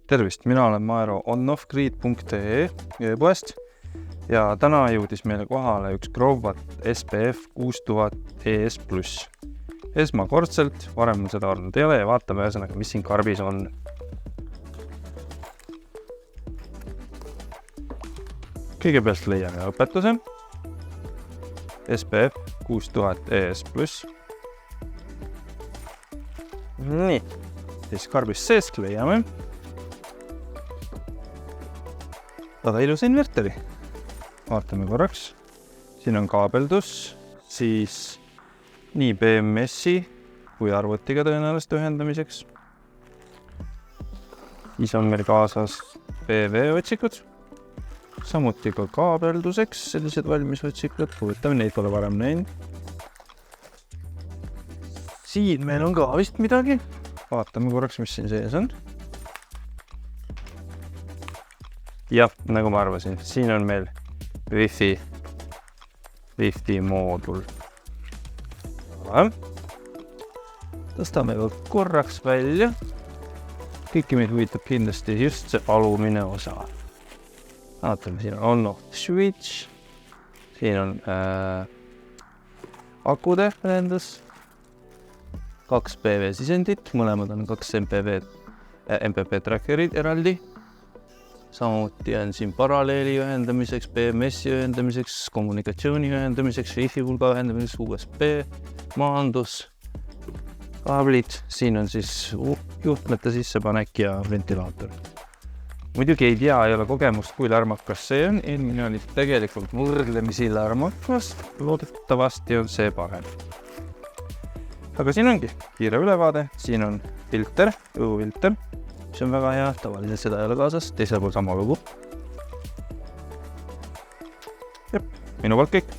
Tervist, mina olen Maero onoffgrid.ee veepoest ja täna jõudis meile kohale üks Growatt SPF 6000 ES+. Esmakordselt, varem mul seda olnud ei ole ja vaatame ühesõnaga, mis siin karbis on. Kõigepealt leiame õpetuse SPF 6000 ES+. Nii, siis karbis seest leiame väga ilusa inverteri. Vaatame korraks. Siin on kaabeldus, siis nii BMS-i kui arvutiga tõenäoliselt ühendamiseks. Siis on meil kaasas PV-otsikud, samuti ka kaabelduseks sellised valmisotsikud. Huvitav, neid pole varem näinud. Siin meil on ka vist midagi. Vaatame korraks, mis siin sees on. Jah, nagu ma arvasin, siin on meil Wi-Fi moodul. Tõstame korraks välja. Kõiki meid huvitab kindlasti just see alumine osa. Vaatame, siin on on-off switch. Siin on akude välendas. 2 PV sisendit, mõlemad on 2 MPP trackerid eraldi. Samuti on siin paralleeli ühendamiseks, BMS-i ühendamiseks, kommunikatsiooni ühendamiseks, Wi-Fi pulga ühendamiseks, USB, maandus, kaablid. Siin on siis juhtmete sissepanek ja ventilaator. Muidugi ei tea, ei ole kogemust, kui lärmakas see on. Eelmine oli tegelikult võrdlemisi lärmakas. Loodetavasti on see parem. Aga siin ongi kiire ülevaade. Siin on filter, õhufilter. See on väga hea, tavaliselt seda ei ole kaasas, teisel pool sama lugu. Jep, minu poolt kõik.